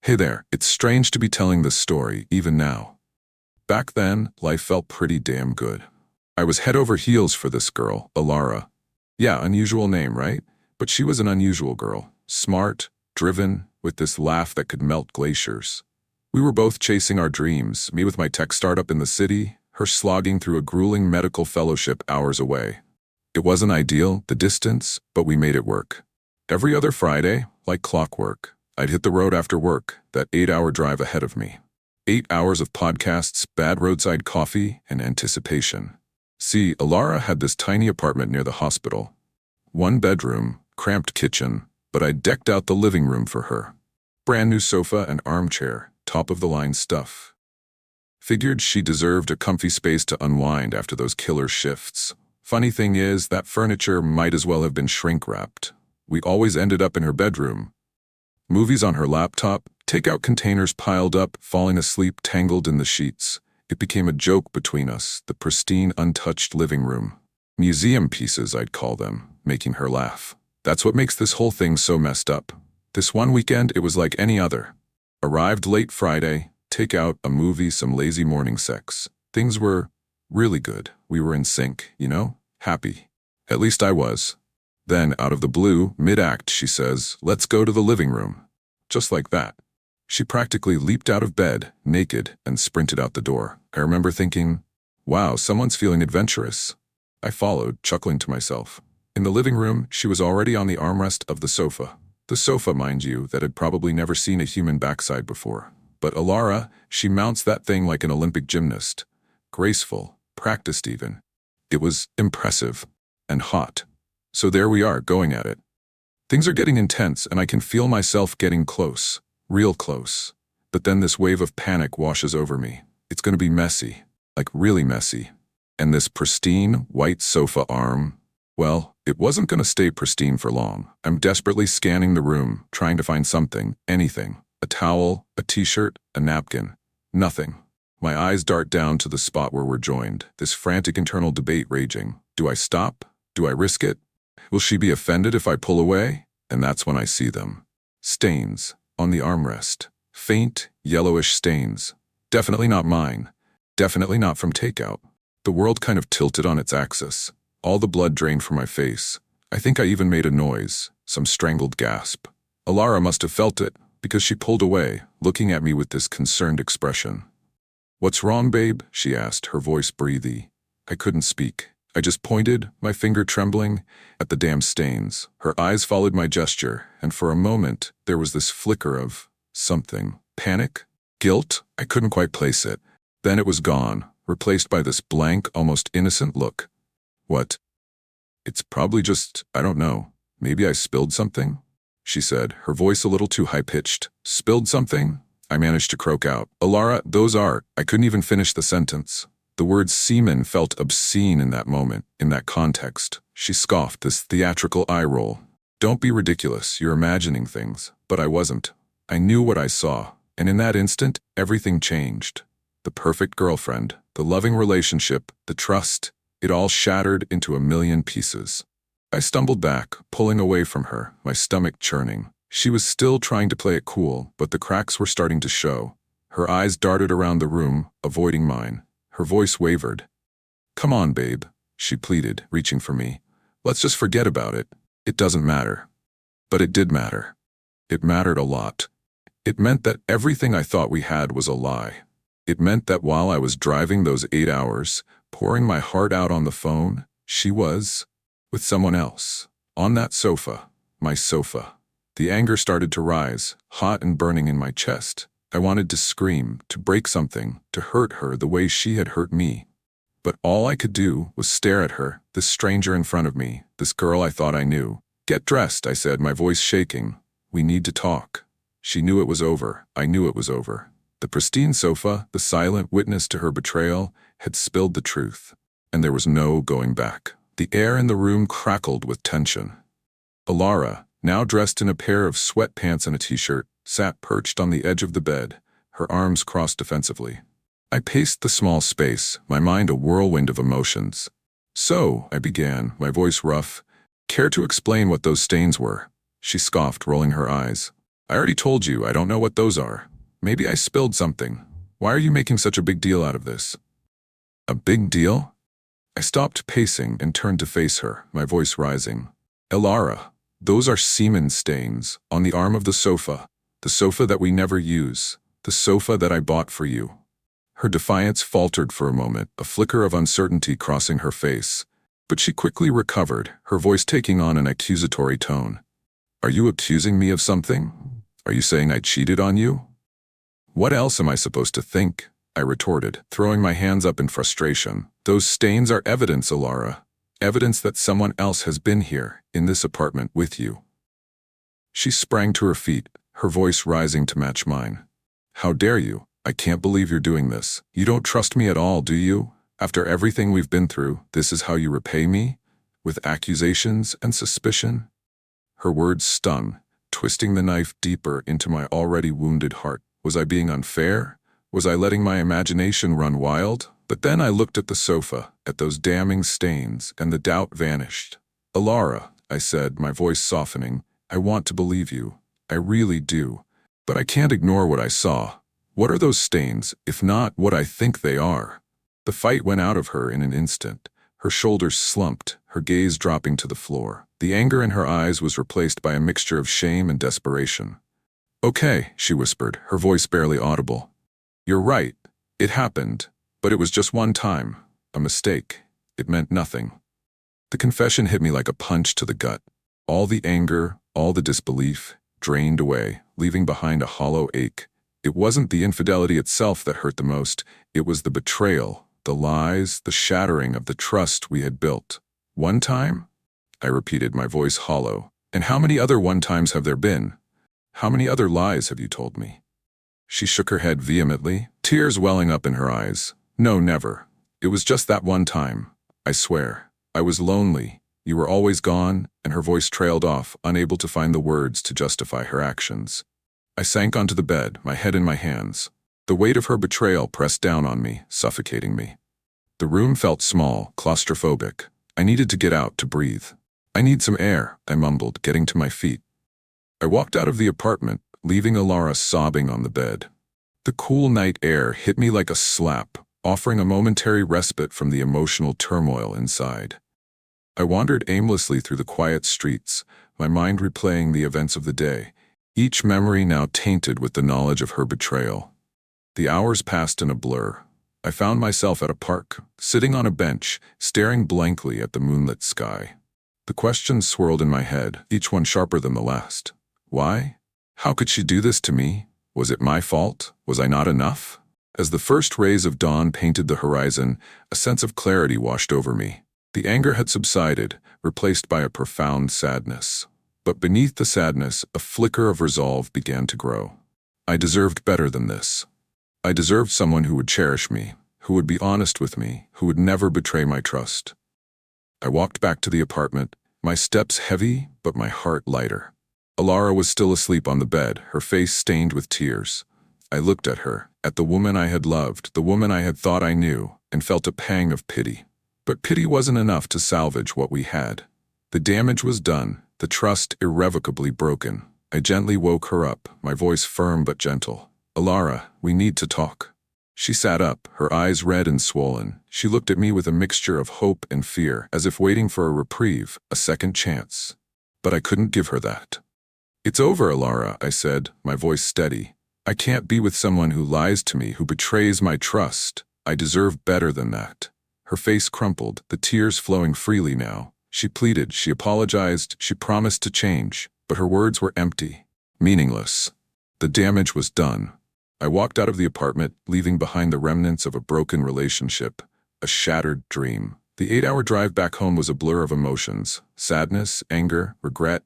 Hey there, it's strange to be telling this story, even now. Back then, life felt pretty damn good. I was head over heels for this girl, Alara. Yeah, unusual name, right? But she was an unusual girl. Smart, driven, with this laugh that could melt glaciers. We were both chasing our dreams, me with my tech startup in the city, her slogging through a grueling medical fellowship hours away. It wasn't ideal, the distance, but we made it work. Every other Friday, like clockwork, I'd hit the road after work, that 8-hour drive ahead of me. 8 hours of podcasts, bad roadside coffee, and anticipation. See, Alara had this tiny apartment near the hospital. 1 bedroom, cramped kitchen, but I decked out the living room for her. Brand new sofa and armchair, top-of-the-line stuff. Figured she deserved a comfy space to unwind after those killer shifts. Funny thing is, that furniture might as well have been shrink-wrapped. We always ended up in her bedroom. Movies on her laptop, takeout containers piled up, falling asleep tangled in the sheets. It became a joke between us, the pristine, untouched living room. Museum pieces, I'd call them, making her laugh. That's what makes this whole thing so messed up. This one weekend, it was like any other. Arrived late Friday, takeout, a movie, some lazy morning sex. Things were really good. We were in sync, you know? Happy. At least I was. Then, out of the blue, mid-act, she says, "Let's go to the living room." Just like that. She practically leaped out of bed, naked, and sprinted out the door. I remember thinking, wow, someone's feeling adventurous. I followed, chuckling to myself. In the living room, she was already on the armrest of the sofa. The sofa, mind you, that had probably never seen a human backside before. But Alara, she mounts that thing like an Olympic gymnast. Graceful, practiced even. It was impressive. And hot. So there we are, going at it. Things are getting intense, and I can feel myself getting close. Real close. But then this wave of panic washes over me. It's going to be messy. Like really messy. And this pristine, white sofa arm, well, it wasn't going to stay pristine for long. I'm desperately scanning the room, trying to find something, anything. A towel, a t-shirt, a napkin. Nothing. My eyes dart down to the spot where we're joined, this frantic internal debate raging. Do I stop? Do I risk it? Will she be offended if I pull away? And that's when I see them. Stains. On the armrest. Faint, yellowish stains. Definitely not mine. Definitely not from takeout. The world kind of tilted on its axis. All the blood drained from my face. I think I even made a noise, some strangled gasp. Alara must have felt it, because she pulled away, looking at me with this concerned expression. "What's wrong, babe?" she asked, her voice breathy. I couldn't speak. I just pointed, my finger trembling, at the damn stains. Her eyes followed my gesture, and for a moment, there was this flicker of something. Panic? Guilt? I couldn't quite place it. Then it was gone, replaced by this blank, almost innocent look. What? It's probably just, I don't know. Maybe I spilled something? She said, her voice a little too high-pitched. Spilled something? I managed to croak out. Alara, those are... I couldn't even finish the sentence. The word semen felt obscene in that moment, in that context. She scoffed, this theatrical eye roll. Don't be ridiculous, you're imagining things. But I wasn't. I knew what I saw, and in that instant, everything changed. The perfect girlfriend, the loving relationship, the trust, it all shattered into a million pieces. I stumbled back, pulling away from her, my stomach churning. She was still trying to play it cool, but the cracks were starting to show. Her eyes darted around the room, avoiding mine. Her voice wavered. "Come on, babe," she pleaded, reaching for me. "Let's just forget about it. It doesn't matter." But it did matter. It mattered a lot. It meant that everything I thought we had was a lie. It meant that while I was driving those 8 hours, pouring my heart out on the phone, she was with someone else. On that sofa. My sofa. The anger started to rise, hot and burning in my chest. I wanted to scream, to break something, to hurt her the way she had hurt me. But all I could do was stare at her, this stranger in front of me, this girl I thought I knew. "Get dressed," I said, my voice shaking. "We need to talk." She knew it was over. I knew it was over. The pristine sofa, the silent witness to her betrayal, had spilled the truth. And there was no going back. The air in the room crackled with tension. Alara, now dressed in a pair of sweatpants and a t-shirt, sat perched on the edge of the bed, her arms crossed defensively. I paced the small space, my mind a whirlwind of emotions. "So," I began, my voice rough, "care to explain what those stains were?" She scoffed, rolling her eyes. I already told you I don't know what those are. Maybe I spilled something. Why are you making such a big deal out of this? A big deal? I stopped pacing and turned to face her, my voice rising. Elara, those are semen stains on the arm of the sofa that we never use, the sofa that I bought for you. Her defiance faltered for a moment, a flicker of uncertainty crossing her face. But she quickly recovered, her voice taking on an accusatory tone. Are you accusing me of something? Are you saying I cheated on you? What else am I supposed to think? I retorted, throwing my hands up in frustration. Those stains are evidence, Elara. Evidence that someone else has been here, in this apartment, with you. She sprang to her feet, her voice rising to match mine. How dare you? I can't believe you're doing this. You don't trust me at all, do you? After everything we've been through, this is how you repay me? With accusations and suspicion? Her words stung, twisting the knife deeper into my already wounded heart. Was I being unfair? Was I letting my imagination run wild? But then I looked at the sofa, at those damning stains, and the doubt vanished. Elara, I said, my voice softening, I want to believe you. I really do. But I can't ignore what I saw. What are those stains, if not what I think they are? The fight went out of her in an instant. Her shoulders slumped, her gaze dropping to the floor. The anger in her eyes was replaced by a mixture of shame and desperation. Okay, she whispered, her voice barely audible. You're right. It happened. But it was just one time. A mistake. It meant nothing. The confession hit me like a punch to the gut. All the anger, all the disbelief, drained away, leaving behind a hollow ache. It wasn't the infidelity itself that hurt the most. It was the betrayal, the lies, the shattering of the trust we had built. One time? I repeated, my voice hollow. And how many other one times have there been? How many other lies have you told me? She shook her head vehemently, tears welling up in her eyes. No, never. It was just that one time. I swear. I was lonely. You were always gone, and her voice trailed off, unable to find the words to justify her actions. I sank onto the bed, my head in my hands. The weight of her betrayal pressed down on me, suffocating me. The room felt small, claustrophobic. I needed to get out to breathe. I need some air, I mumbled, getting to my feet. I walked out of the apartment, leaving Elara sobbing on the bed. The cool night air hit me like a slap, offering a momentary respite from the emotional turmoil inside. I wandered aimlessly through the quiet streets, my mind replaying the events of the day, each memory now tainted with the knowledge of her betrayal. The hours passed in a blur. I found myself at a park, sitting on a bench, staring blankly at the moonlit sky. The questions swirled in my head, each one sharper than the last. Why? How could she do this to me? Was it my fault? Was I not enough? As the first rays of dawn painted the horizon, a sense of clarity washed over me. The anger had subsided, replaced by a profound sadness. But beneath the sadness, a flicker of resolve began to grow. I deserved better than this. I deserved someone who would cherish me, who would be honest with me, who would never betray my trust. I walked back to the apartment, my steps heavy, but my heart lighter. Elara was still asleep on the bed, her face stained with tears. I looked at her, at the woman I had loved, the woman I had thought I knew, and felt a pang of pity. But pity wasn't enough to salvage what we had. The damage was done, the trust irrevocably broken. I gently woke her up, my voice firm but gentle. Elara, we need to talk. She sat up, her eyes red and swollen. She looked at me with a mixture of hope and fear, as if waiting for a reprieve, a second chance. But I couldn't give her that. It's over, Elara, I said, my voice steady. I can't be with someone who lies to me, who betrays my trust. I deserve better than that. Her face crumpled, the tears flowing freely now. She pleaded, she apologized, she promised to change, but her words were empty, meaningless. The damage was done. I walked out of the apartment, leaving behind the remnants of a broken relationship, a shattered dream. The 8-hour drive back home was a blur of emotions, sadness, anger, regret.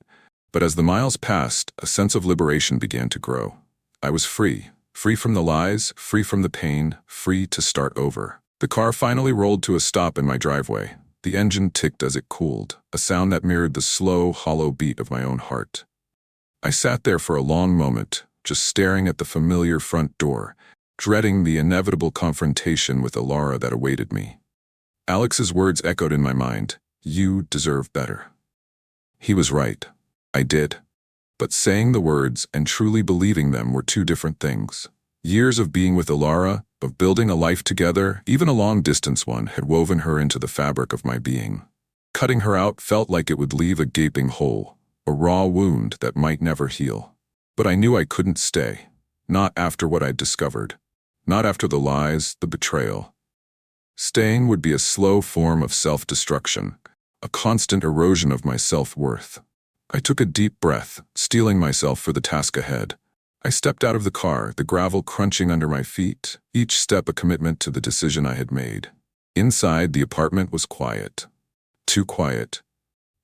But as the miles passed, a sense of liberation began to grow. I was free. Free from the lies, free from the pain, free to start over. The car finally rolled to a stop in my driveway. The engine ticked as it cooled, a sound that mirrored the slow, hollow beat of my own heart. I sat there for a long moment, just staring at the familiar front door, dreading the inevitable confrontation with Elara that awaited me. Alex's words echoed in my mind, "You deserve better." He was right. I did. But saying the words and truly believing them were two different things. Years of being with Alara, of building a life together, even a long-distance one, had woven her into the fabric of my being. Cutting her out felt like it would leave a gaping hole, a raw wound that might never heal. But I knew I couldn't stay. Not after what I'd discovered. Not after the lies, the betrayal. Staying would be a slow form of self-destruction, a constant erosion of my self-worth. I took a deep breath, steeling myself for the task ahead. I stepped out of the car, the gravel crunching under my feet, each step a commitment to the decision I had made. Inside, the apartment was quiet. Too quiet.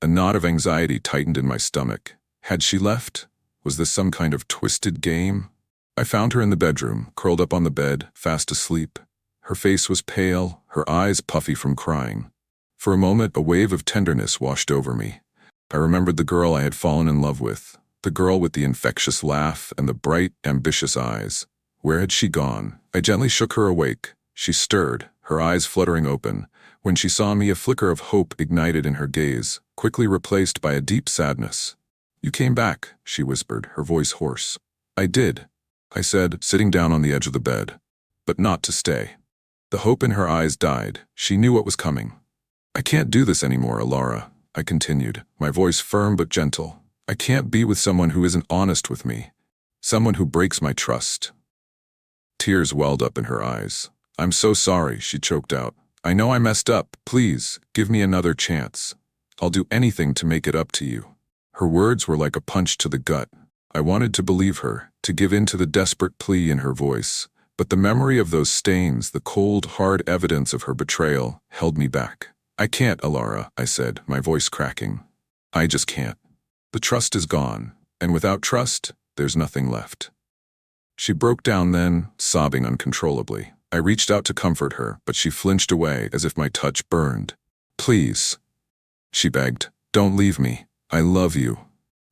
A knot of anxiety tightened in my stomach. Had she left? Was this some kind of twisted game? I found her in the bedroom, curled up on the bed, fast asleep. Her face was pale, her eyes puffy from crying. For a moment, a wave of tenderness washed over me. I remembered the girl I had fallen in love with, the girl with the infectious laugh and the bright, ambitious eyes. Where had she gone? I gently shook her awake. She stirred, her eyes fluttering open. When she saw me, a flicker of hope ignited in her gaze, quickly replaced by a deep sadness. "You came back," she whispered, her voice hoarse. "I did," I said, sitting down on the edge of the bed. "But not to stay." The hope in her eyes died. She knew what was coming. "I can't do this anymore, Alara," I continued, my voice firm but gentle. "I can't be with someone who isn't honest with me. Someone who breaks my trust." Tears welled up in her eyes. "I'm so sorry," she choked out. "I know I messed up. Please, give me another chance. I'll do anything to make it up to you." Her words were like a punch to the gut. I wanted to believe her, to give in to the desperate plea in her voice. But the memory of those stains, the cold, hard evidence of her betrayal, held me back. "I can't, Alara," I said, my voice cracking. "I just can't. The trust is gone, and without trust, there's nothing left." She broke down then, sobbing uncontrollably. I reached out to comfort her, but she flinched away as if my touch burned. "Please," she begged, "don't leave me. I love you."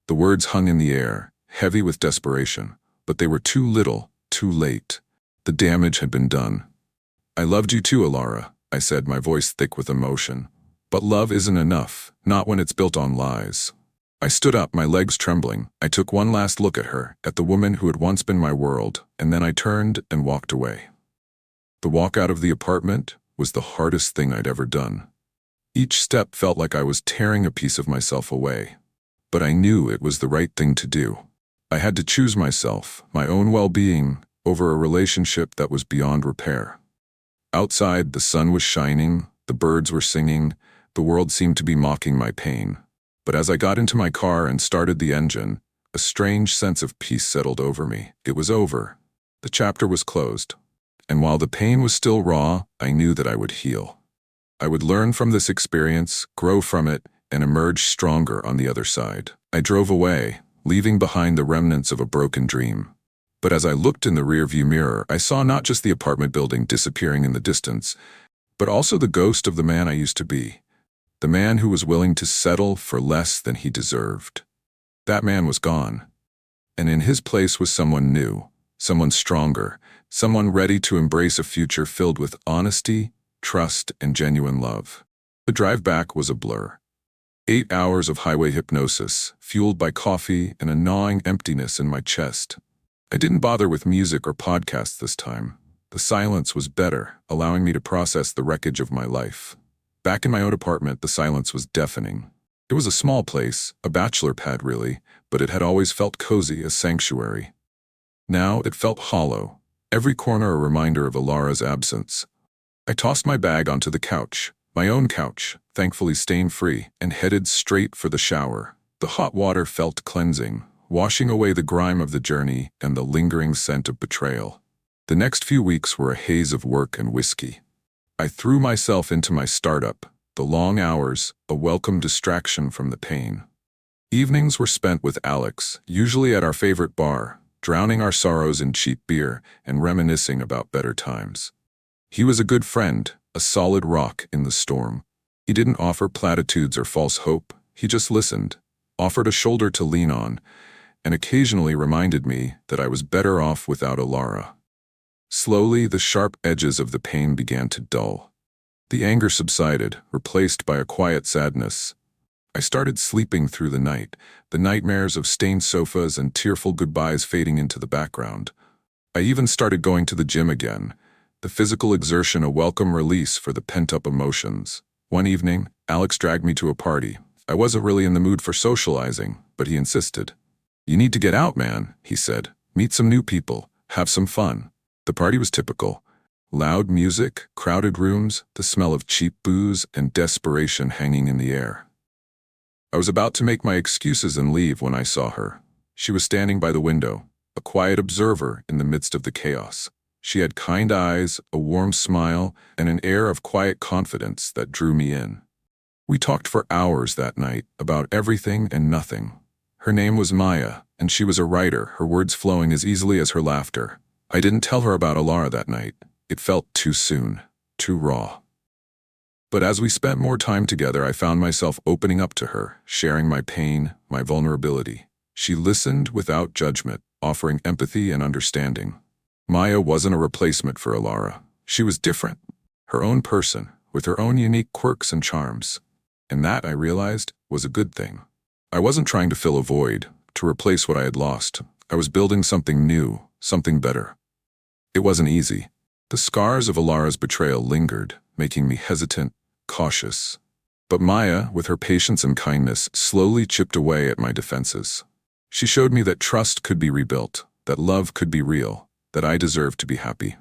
The words hung in the air, heavy with desperation, but they were too little, too late. The damage had been done. "I loved you too, Alara," I said, my voice thick with emotion. "But love isn't enough, not when it's built on lies." I stood up, my legs trembling. I took one last look at her, at the woman who had once been my world, and then I turned and walked away. The walk out of the apartment was the hardest thing I'd ever done. Each step felt like I was tearing a piece of myself away. But I knew it was the right thing to do. I had to choose myself, my own well-being, over a relationship that was beyond repair. Outside, the sun was shining, the birds were singing, the world seemed to be mocking my pain. But as I got into my car and started the engine, a strange sense of peace settled over me. It was over. The chapter was closed. And while the pain was still raw, I knew that I would heal. I would learn from this experience, grow from it, and emerge stronger on the other side. I drove away, leaving behind the remnants of a broken dream. But as I looked in the rearview mirror, I saw not just the apartment building disappearing in the distance, but also the ghost of the man I used to be. The man who was willing to settle for less than he deserved. That man was gone. And in his place was someone new, someone stronger, someone ready to embrace a future filled with honesty, trust, and genuine love. The drive back was a blur. 8 hours of highway hypnosis, fueled by coffee and a gnawing emptiness in my chest. I didn't bother with music or podcasts this time. The silence was better, allowing me to process the wreckage of my life. Back in my own apartment, the silence was deafening. It was a small place, a bachelor pad really, but it had always felt cozy, a sanctuary. Now it felt hollow, every corner a reminder of Alara's absence. I tossed my bag onto the couch, my own couch, thankfully stain-free, and headed straight for the shower. The hot water felt cleansing, washing away the grime of the journey and the lingering scent of betrayal. The next few weeks were a haze of work and whiskey. I threw myself into my startup, the long hours, a welcome distraction from the pain. Evenings were spent with Alex, usually at our favorite bar, drowning our sorrows in cheap beer and reminiscing about better times. He was a good friend, a solid rock in the storm. He didn't offer platitudes or false hope, he just listened, offered a shoulder to lean on, and occasionally reminded me that I was better off without Alara. Slowly, the sharp edges of the pain began to dull. The anger subsided, replaced by a quiet sadness. I started sleeping through the nightmares of stained sofas and tearful goodbyes fading into the background. I even started going to the gym again, the physical exertion a welcome release for the pent-up emotions. One evening, Alex dragged me to a party. I wasn't really in the mood for socializing, but he insisted. "You need to get out, man," he said. "Meet some new people, have some fun." The party was typical. Loud music, crowded rooms, the smell of cheap booze, and desperation hanging in the air. I was about to make my excuses and leave when I saw her. She was standing by the window, a quiet observer in the midst of the chaos. She had kind eyes, a warm smile, and an air of quiet confidence that drew me in. We talked for hours that night about everything and nothing. Her name was Maya, and she was a writer, her words flowing as easily as her laughter. I didn't tell her about Alara that night. It felt too soon, too raw. But as we spent more time together, I found myself opening up to her, sharing my pain, my vulnerability. She listened without judgment, offering empathy and understanding. Maya wasn't a replacement for Alara. She was different, her own person, with her own unique quirks and charms. And that, I realized, was a good thing. I wasn't trying to fill a void, to replace what I had lost. I was building something new, something better. It wasn't easy. The scars of Alara's betrayal lingered, making me hesitant, cautious. But Maya, with her patience and kindness, slowly chipped away at my defenses. She showed me that trust could be rebuilt, that love could be real, that I deserved to be happy.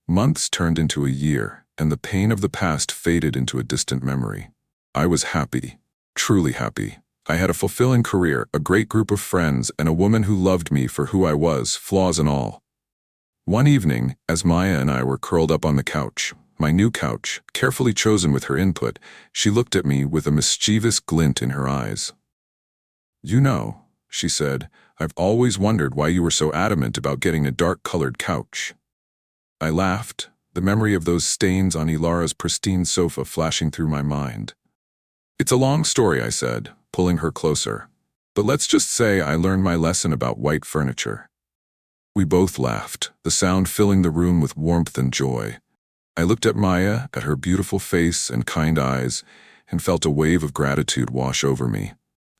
Months turned into a year, and the pain of the past faded into a distant memory. I was happy, truly happy. I had a fulfilling career, a great group of friends, and a woman who loved me for who I was, flaws and all. One evening, as Maya and I were curled up on the couch, my new couch, carefully chosen with her input, she looked at me with a mischievous glint in her eyes. "You know," she said, "I've always wondered why you were so adamant about getting a dark-colored couch." I laughed, the memory of those stains on Ilara's pristine sofa flashing through my mind. "It's a long story," I said, pulling her closer. "But let's just say I learned my lesson about white furniture." We both laughed, the sound filling the room with warmth and joy. I looked at Maya, at her beautiful face and kind eyes, and felt a wave of gratitude wash over me.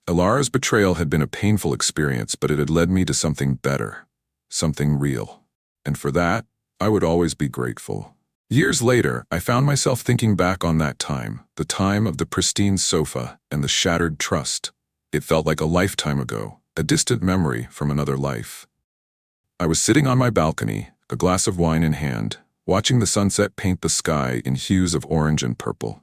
Alara's betrayal had been a painful experience, but it had led me to something better, something real. And for that, I would always be grateful. Years later, I found myself thinking back on that time, the time of the pristine sofa and the shattered trust. It felt like a lifetime ago, a distant memory from another life. I was sitting on my balcony, a glass of wine in hand, watching the sunset paint the sky in hues of orange and purple.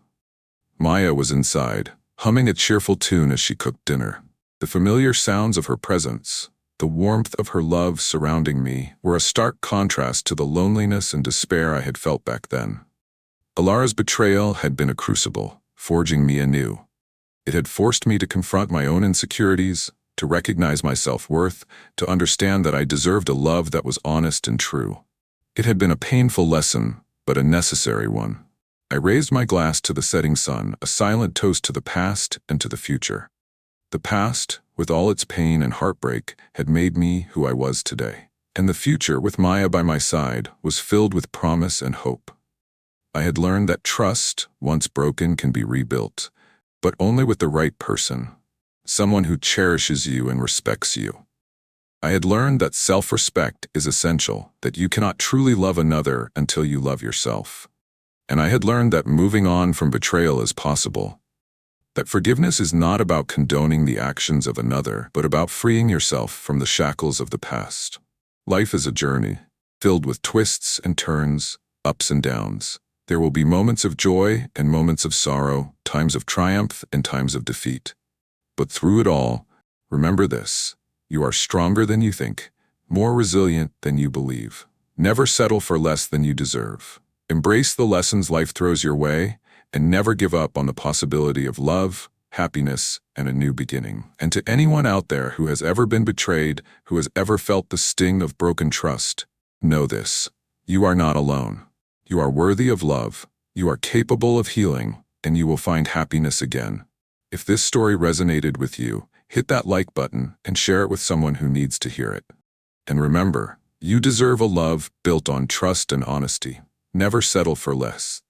Maya was inside, humming a cheerful tune as she cooked dinner. The familiar sounds of her presence, the warmth of her love surrounding me, were a stark contrast to the loneliness and despair I had felt back then. Alara's betrayal had been a crucible, forging me anew. It had forced me to confront my own insecurities, to recognize my self-worth, to understand that I deserved a love that was honest and true. It had been a painful lesson, but a necessary one. I raised my glass to the setting sun, a silent toast to the past and to the future. The past, with all its pain and heartbreak, had made me who I was today. And the future, with Maya by my side, was filled with promise and hope. I had learned that trust, once broken, can be rebuilt, but only with the right person, someone who cherishes you and respects you. I had learned that self-respect is essential, that you cannot truly love another until you love yourself. And I had learned that moving on from betrayal is possible, that forgiveness is not about condoning the actions of another, but about freeing yourself from the shackles of the past. Life is a journey, filled with twists and turns, ups and downs. There will be moments of joy and moments of sorrow, times of triumph and times of defeat. But through it all, remember this: you are stronger than you think, more resilient than you believe. Never settle for less than you deserve. Embrace the lessons life throws your way, and never give up on the possibility of love, happiness, and a new beginning. And to anyone out there who has ever been betrayed, who has ever felt the sting of broken trust, know this: you are not alone. You are worthy of love, you are capable of healing, and you will find happiness again. If this story resonated with you, hit that like button and share it with someone who needs to hear it. And remember, you deserve a love built on trust and honesty. Never settle for less.